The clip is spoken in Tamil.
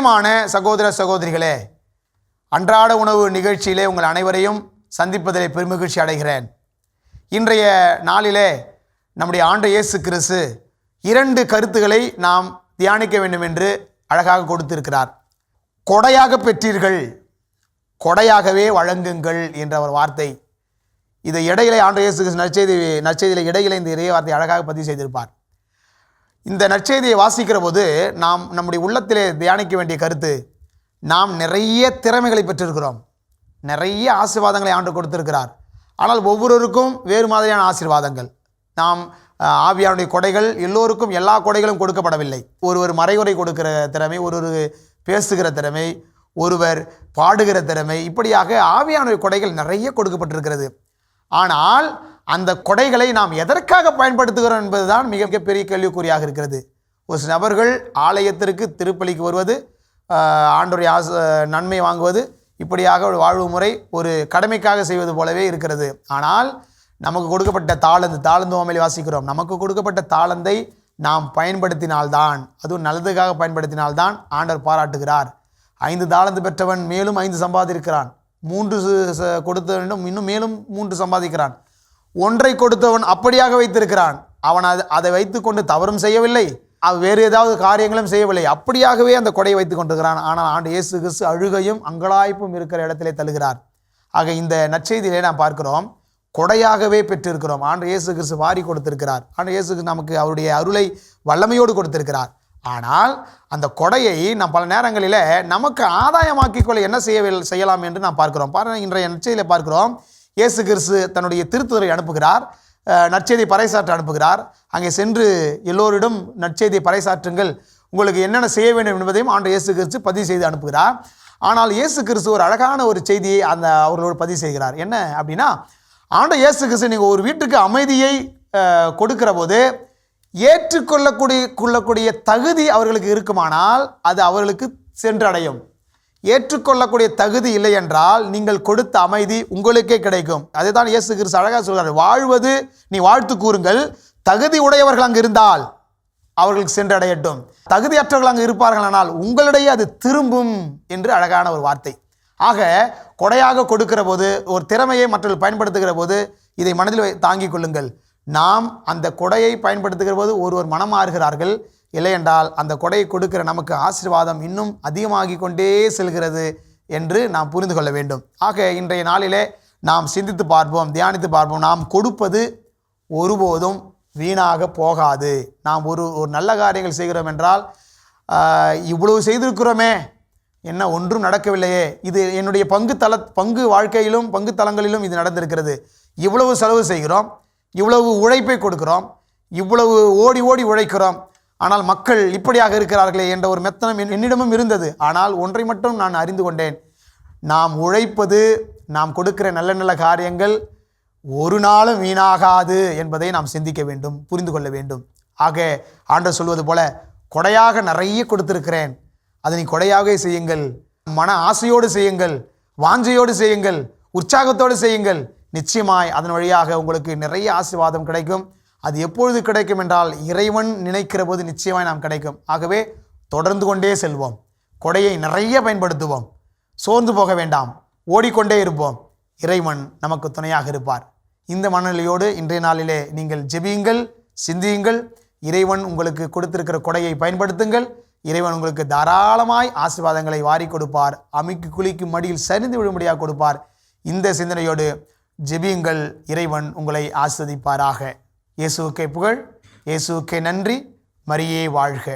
பிரியமான சகோதர சகோதரிகளே, அன்றாட உணவு நிகழ்ச்சியிலே உங்கள் அனைவரையும் சந்திப்பதிலே பெருமகிழ்ச்சி அடைகிறேன். இன்றைய நாளிலே நம்முடைய ஆண்டு இயேசு கிறிஸ்து 2 கருத்துக்களை நாம் தியானிக்க வேண்டும் என்று அழகாக கொடுத்திருக்கிறார். கொடையாக பெற்றீர்கள், கொடையாகவே வழங்குங்கள் என்ற ஒரு வார்த்தை. இதை இடையிலே ஆண்டு இயேசு கிறிஸ்து நற்செய்தியில் இடையிலே இந்த இறைய வார்த்தை அழகாக பதிவு செய்திருப்பார். இந்த நற்செய்தியை வாசிக்கிற போது நாம் நம்முடைய உள்ளத்திலே தியானிக்க வேண்டிய கருத்து, நாம் நிறைய திறமைகளை பெற்றிருக்கிறோம், நிறைய ஆசீர்வாதங்களை ஆண்டு கொடுத்திருக்கிறார். ஆனால் ஒவ்வொருவருக்கும் வேறு மாதிரியான ஆசீர்வாதங்கள். நாம் ஆவியானுடைய கொடைகள் எல்லோருக்கும் எல்லா கொடைகளும் கொடுக்கப்படவில்லை. ஒருவர் மறைவுரை கொடுக்கிற திறமை, ஒருவர் பேசுகிற திறமை, ஒருவர் பாடுகிற திறமை, இப்படியாக ஆவியானுடைய கொடைகள் நிறைய கொடுக்கப்பட்டிருக்கிறது. ஆனால் அந்த கொடைகளை நாம் எதற்காக பயன்படுத்துகிறோம் என்பதுதான் மிகப்பெரிய கேள்விக்குறியாக இருக்கிறது. ஒரு சில நபர்கள் ஆலயத்திற்கு திருப்பலிக்கு வருவது, ஆண்டவருடைய நன்மை வாங்குவது, இப்படியாக ஒரு வாழ்வு முறை ஒரு கடமைக்காக செய்வது போலவே இருக்கிறது. ஆனால் நமக்கு கொடுக்கப்பட்ட தாளந்து ஓமையில் வாசிக்கிறோம், நமக்கு கொடுக்கப்பட்ட தாளந்தை நாம் பயன்படுத்தினால்தான், அதுவும் நல்லதுக்காக பயன்படுத்தினால்தான் ஆண்டவர் பாராட்டுகிறார். 5 தாளந்து பெற்றவன் மேலும் 5 சம்பாதிக்கிறான், 3 கொடுத்த வேண்டும் இன்னும் மேலும் 3 சம்பாதிக்கிறான். 1 கொடுத்தவன் அப்படியாக வைத்திருக்கிறான், அவன் அதை வைத்து கொண்டு தவறும் செய்யவில்லை, வேறு ஏதாவது காரியங்களும் செய்யவில்லை, அப்படியாகவே அந்த கொடையை வைத்து கொண்டிருக்கிறான். ஆனால் ஆண்டு இயேசு கிறிஸ்து அழுகையும் அங்கலாய்ப்பும் இருக்கிற இடத்திலே தள்ளுகிறார். ஆக இந்த நற்செய்தியிலே நாம் பார்க்கிறோம், கொடையாகவே பெற்றிருக்கிறோம். ஆண்டு இயேசு கிறிஸ்து வாரி கொடுத்திருக்கிறார். ஆண்டு இயேசு கிறிஸ்து நமக்கு அவருடைய அருளை வல்லமையோடு கொடுத்திருக்கிறார். ஆனால் அந்த கொடையை நாம் பல நேரங்களில் நமக்கு ஆதாயமாக்கிக் கொள்ள என்ன செய்யலாம் என்று நாம் பார்க்கிறோம். இன்றைய நற்செய்தியிலே பார்க்கிறோம், இயேசு கிறிஸ்து தன்னுடைய திருத்தூதரை அனுப்புகிறார், நற்செய்தியை பறைசாற்ற அனுப்புகிறார். அங்கே சென்று எல்லோரிடம் நற்செய்தியை பறைசாற்றுங்கள், உங்களுக்கு என்னென்ன செய்ய வேண்டும் என்பதையும் ஆண்டு இயேசு கிறிஸ்து பதிவு செய்து அனுப்புகிறார். ஆனால் இயேசு கிறிஸ்து ஒரு அழகான ஒரு செய்தியை அவர்களோடு பதிவு செய்கிறார். என்ன அப்படின்னா, ஆண்டு இயேசு கிறிஸ்து நீங்கள் ஒரு வீட்டுக்கு அமைதியை கொடுக்கிற போது ஏற்றுக்கொள்ளக்கூடிய தகுதி அவர்களுக்கு இருக்குமானால் அது அவர்களுக்கு சென்றடையும். ஏற்றுக்கொள்ளக்கூடிய தகுதி இல்லை என்றால் நீங்கள் கொடுத்த அமைதி உங்களுக்கே கிடைக்கும். அதுதான் இயேசு கிறிஸ்து அழகாக சொல்கிறார், வாழ்வது நீ வாழ்த்து கூறுங்கள், தகுதி உடையவர்கள் அங்கு இருந்தால் அவர்களுக்கு சென்றடையட்டும், தகுதியற்றவர்கள் அங்கு இருப்பார்கள் ஆனால் உங்களிடையே அது திரும்பும் என்று அழகான ஒரு வார்த்தை. ஆக கொடையாக கொடுக்கிற போது, ஒரு திறமையை மற்றவர்கள் பயன்படுத்துகிற போது இதை மனதில் தாங்கிக் கொள்ளுங்கள். நாம் அந்த கொடையை பயன்படுத்துகிற போது ஒருவர் மனம் மாறுகிறார்கள், இல்லை என்றால் அந்த கொடையை கொடுக்கிற நமக்கு ஆசீர்வாதம் இன்னும் அதிகமாகி கொண்டே செல்கிறது என்று நாம் புரிந்து கொள்ள வேண்டும். ஆக இன்றைய நாளிலே நாம் சிந்தித்து பார்ப்போம், தியானித்து பார்ப்போம். நாம் கொடுப்பது ஒருபோதும் வீணாக போகாது. நாம் ஒரு நல்ல காரியங்கள் செய்கிறோம் என்றால், இவ்வளவு செய்திருக்கிறோமே, என்ன ஒன்றும் நடக்கவில்லையே, இது என்னுடைய பங்கு வாழ்க்கையிலும் பங்கு தலங்களிலும் இது நடந்திருக்கிறது, இவ்வளவு செலவு செய்கிறோம், இவ்வளவு உழைப்பை கொடுக்கிறோம், இவ்வளவு ஓடி ஓடி உழைக்கிறோம், ஆனால் மக்கள் இப்படியாக இருக்கிறார்களே என்ற ஒரு மெத்தனம் என்னிடமும் இருந்தது. ஆனால் ஒன்றை மட்டும் நான் அறிந்து கொண்டேன், நாம் உழைப்பது, நாம் கொடுக்கிற நல்ல நல்ல காரியங்கள் ஒரு நாளும் வீணாகாது என்பதை நாம் சிந்திக்க வேண்டும், புரிந்து கொள்ள வேண்டும். ஆக ஆண்டவர் சொல்வது போல, கொடையாக நிறைய கொடுத்திருக்கிறேன், அதை நீ கொடையாகவே செய்யுங்கள், மன ஆசையோடு செய்யுங்கள், வாஞ்சையோடு செய்யுங்கள், உற்சாகத்தோடு செய்யுங்கள். நிச்சயமாய் அதன் வழியாக உங்களுக்கு நிறைய ஆசீர்வாதம் கிடைக்கும். அது எப்பொழுது கிடைக்கும் என்றால், இறைவன் நினைக்கிற போது நிச்சயமாய் நாம் கிடைக்கும். ஆகவே தொடர்ந்து கொண்டே செல்வோம், கொடையை நிறைய பயன்படுத்துவோம், சோர்ந்து போக வேண்டாம், ஓடிக்கொண்டே இருப்போம், இறைவன் நமக்கு துணையாக இருப்பார். இந்த மனநிலையோடு இன்றைய நாளிலே நீங்கள் ஜெபியுங்கள், சிந்தியுங்கள். இறைவன் உங்களுக்கு கொடுத்திருக்கிற கொடையை பயன்படுத்துங்கள். இறைவன் உங்களுக்கு தாராளமாய் ஆசீர்வாதங்களை வாரி கொடுப்பார், அமிக்கு குளிக்கும் மடியில் சரிந்து விழும்படியாக கொடுப்பார். இந்த சிந்தனையோடு ஜெபியுங்கள், இறைவன் உங்களை ஆசீர்வதிப்பாராக. இயேசுவுக்கே புகழ், இயேசுவுக்கே நன்றி, மரியே வாழ்க.